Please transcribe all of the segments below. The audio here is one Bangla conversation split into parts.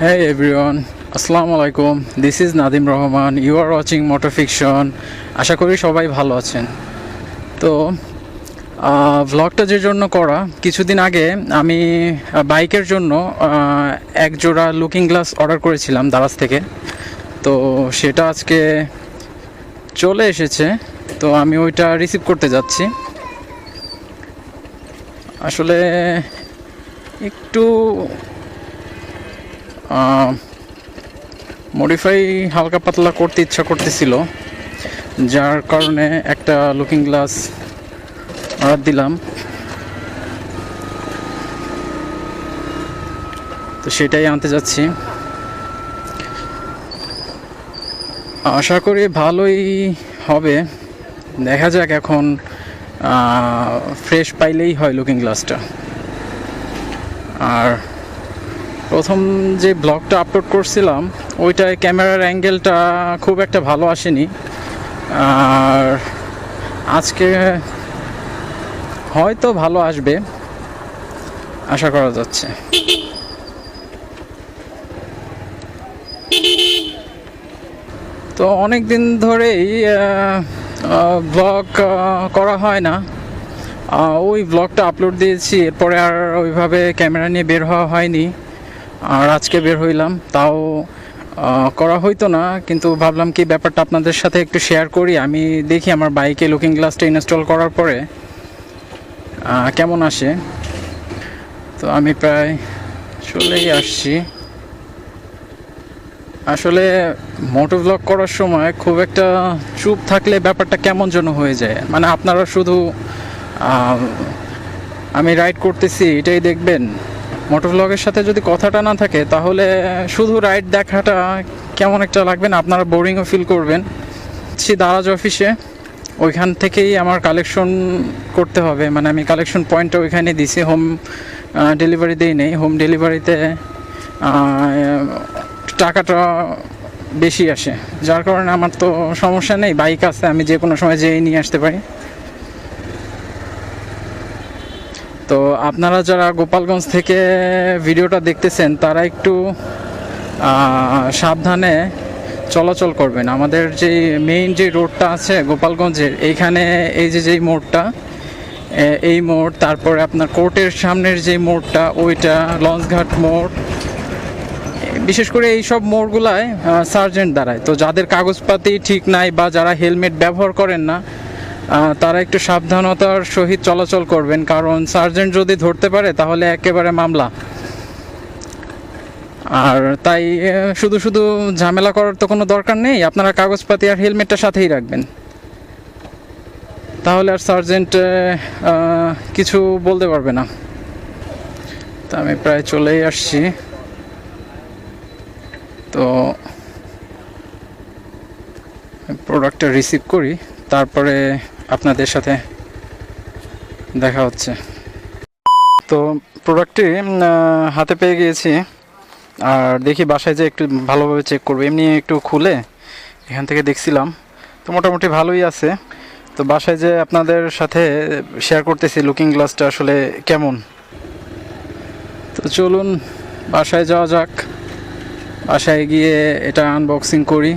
Hey everyone, Assalamu alaikum. This is Nadim Rahman. You are watching modification. আশা করি সবাই ভালো আছেন। তো ভ্লগটা যে জন্য করা, কিছুদিন আগে আমি বাইকের জন্য এক জোড়া লুকিং গ্লাস অর্ডার করেছিলাম দারাজ থেকে। তো সেটা আজকে চলে এসেছে, তো আমি ওইটা রিসিভ করতে যাচ্ছি। আসলে একটু মডিফাই হালকা পাতলা করতে ইচ্ছা করতেছিল, যার কারণে একটা লুকিং গ্লাস অর্ডার দিলাম। তো সেটাই আনতে যাচ্ছি, আশা করি ভালোই হবে। দেখা যাক, এখন ফ্রেশ পাইলেই হয় লুকিং গ্লাসটা। আর প্রথম যে ব্লগটা আপলোড করছিলাম ওইটায় ক্যামেরার অ্যাঙ্গেলটা খুব একটা ভালো আসেনি, আর আজকে হয়তো ভালো আসবে আশা করা যাচ্ছে। তো অনেক দিন ধরেই ব্লগ করা হয় না, ওই ব্লগটা আপলোড দিয়েছি, এরপরে আর ওইভাবে ক্যামেরা নিয়ে বের হওয়া হয়নি। আর আজকে বের হইলাম, তাও করা হইতো না, কিন্তু ভাবলাম কি ব্যাপারটা আপনাদের সাথে একটু শেয়ার করি। আমি দেখি আমার বাইকে লুকিং গ্লাসটা ইনস্টল করার পরে কেমন আসে। তো আমি প্রায় চলেই আসছি। আসলে মোটো ব্লগ করার সময় খুব একটা চুপ থাকলে ব্যাপারটা কেমন যেন হয়ে যায়, মানে আপনারা শুধু আমি রাইড করতেছি এটাই দেখবেন। মোটো ব্লগের সাথে যদি কথাটা না থাকে তাহলে শুধু রাইড দেখাটা কেমন একটা লাগবে না, আপনারা বোরিংও ফিল করবেন। দারাজ অফিসে, ওইখান থেকেই আমার কালেকশন করতে হবে, মানে আমি কালেকশন পয়েন্টটা ওইখানে দিছি, হোম ডেলিভারি দিই নেই। হোম ডেলিভারিতে টাকাটা বেশি আসে, যার কারণে আমার তো সমস্যা নেই, বাইক আছে, আমি যে কোনো সময় যেয়ে নিয়ে আসতে পারি। তো আপনারা যারা গোপালগঞ্জ থেকে ভিডিওটা দেখতেছেন তারা একটু সাবধানে চলাচল করবেন। আমাদের যে মেইন যে রোডটা আছে গোপালগঞ্জের, এইখানে এই যে যেই মোড়টা, এই মোড়, তারপরে আপনার কোর্টের সামনের যে মোড়টা ওইটা, লঞ্চঘাট মোড়, বিশেষ করে এই সব মোড়গুলায় সার্জেন্ট দাঁড়ায়। তো যাদের কাগজপাতি ঠিক নাই বা যারা হেলমেট ব্যবহার করেন না, তারা একটু সাবধানতার সহিত চলাচল করবেন, কারণ সার্জেন্ট যদি ধরতে পারে তাহলে একেবারে মামলা। আর তাই শুধু শুধু ঝামেলা করার তো কোনো দরকার নেই, আপনারা কাগজপাতি আর হেলমেটটা সাথেই রাখবেন, তাহলে আর সার্জেন্ট কিছু বলতে পারবে না। তা আমি প্রায় চলেই আসছি। তো প্রোডাক্টটা রিসিভ করি, তারপরে আপনাদের সাথে দেখা হচ্ছে। তো প্রোডাক্টটি হাতে পেয়ে গিয়েছি, আর দেখি বাসায় যে একটু ভালোভাবে চেক করবো। এমনি একটু খুলে এখান থেকে দেখছিলাম, তো মোটামুটি ভালোই আছে। তো বাসায় যে আপনাদের সাথে শেয়ার করতেছি লুকিং গ্লাসটা আসলে কেমন। তো চলুন বাসায় যাওয়া যাক, বাসায় গিয়ে এটা আনবক্সিং করি,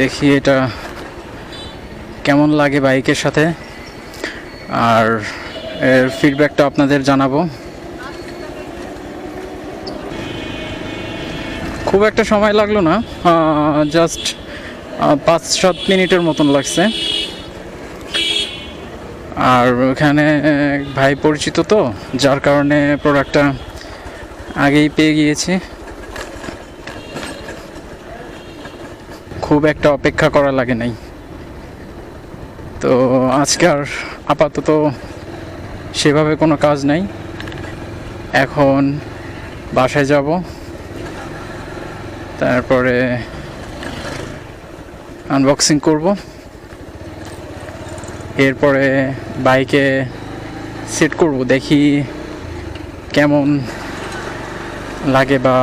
দেখি এটা কেমন লাগে বাইকের সাথে, আর এর ফিডব্যাকটা আপনাদের জানাবো। খুব একটা সময় লাগলো না, জাস্ট 5-7 মিনিটের মতন লাগছে। আর ওখানে ভাই পরিচিত, তো যার কারণে প্রোডাক্টটা আগেই পেয়ে গিয়েছি, খুব একটা অপেক্ষা করা লাগে নাই। তো আজকে আর আপাতত সেভাবে কোনো কাজ নাই, এখন বাসায় যাব, তারপরে আনবক্সিং করব, এরপরে বাইকে সেট করব, দেখি কেমন লাগে বা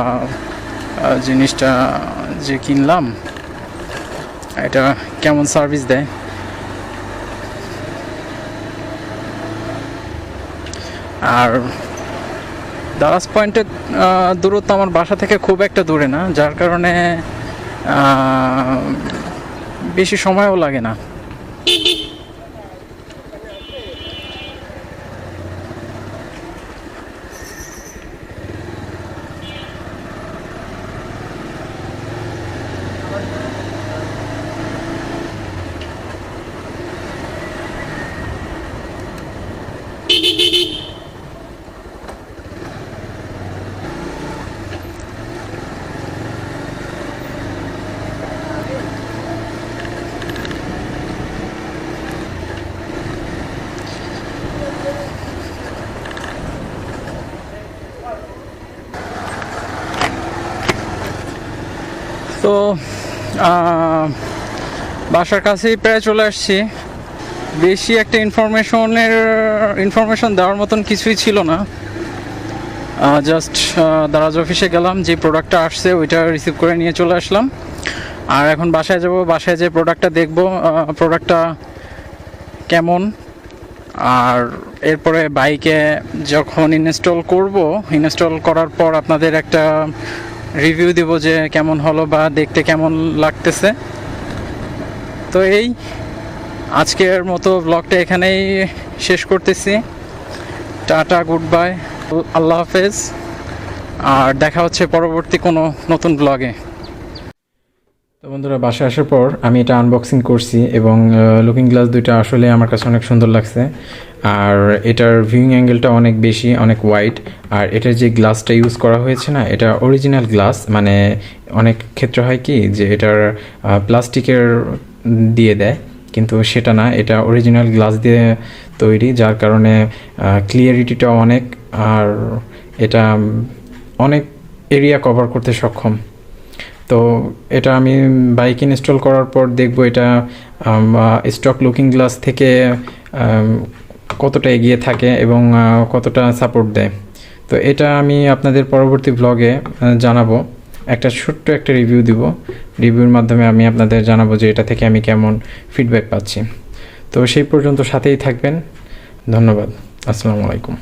জিনিসটা যে কিনলাম এটা কেমন সার্ভিস দেয়। আর দারাজ পয়েন্টের দূরত্ব আমার বাসা থেকে খুব একটা দূরে না, যার কারণে বেশি সময়ও লাগে না। তো বাসার কাছেই প্রায় চলে আসছি। বেশি একটা ইনফরমেশন দেওয়ার মতন কিছুই ছিল না। জাস্ট দারাজ অফিসে গেলাম, যে প্রোডাক্টটা আসছে ওইটা রিসিভ করে নিয়ে চলে আসলাম। আর এখন বাসায় যাব, বাসায় যে প্রোডাক্টটা দেখব প্রোডাক্টটা কেমন, আর এরপরে বাইকে যখন ইনস্টল করার পর আপনাদের একটা রিভিউ দেব যে কেমন হলো বা দেখতে কেমন লাগতেছে। তো এই আজকের মতো ব্লগটা এখানেই শেষ করতেছি। টাটা, গুড বাই, আল্লাহ হাফেজ, আর দেখা হচ্ছে পরবর্তী কোনো নতুন ব্লগে। তো বন্ধুরা, বাসায় আসার পর আমি এটা আনবক্সিং করছি এবং লুকিং গ্লাস দুইটা আসলে আমার কাছে অনেক সুন্দর লাগছে। আর এটার ভিউইং অ্যাঙ্গেলটা অনেক বেশি, অনেক ওয়াইড। আর এটার যে গ্লাসটা ইউজ করা হয়েছে না, এটা অরিজিনাল গ্লাস। মানে অনেক ক্ষেত্রে হয় কি যে এটার প্লাস্টিকের দিয়ে দেয়, কিন্তু সেটা না, এটা অরিজিনাল গ্লাস দিয়ে তৈরি, যার কারণে ক্লিয়ারিটিটা অনেক, আর এটা অনেক এরিয়া কভার করতে সক্ষম। তো এটা আমি বাইক ইনস্টল করার পর দেখব এটা স্টক লুকিং গ্লাস থেকে কতটা এগিয়ে থাকে এবং কতটা সাপোর্ট দেয়। তো এটা আমি আপনাদের পরবর্তী ব্লগে জানাবো। একটা ছোট্ট একটা রিভিউ দিব, রিভিউর মাধ্যমে আমি আপনাদের জানাবো যে এটা থেকে আমি কেমন ফিডব্যাক পাচ্ছি। তো সেই পর্যন্ত সাথেই থাকবেন। ধন্যবাদ। আসসালামু আলাইকুম।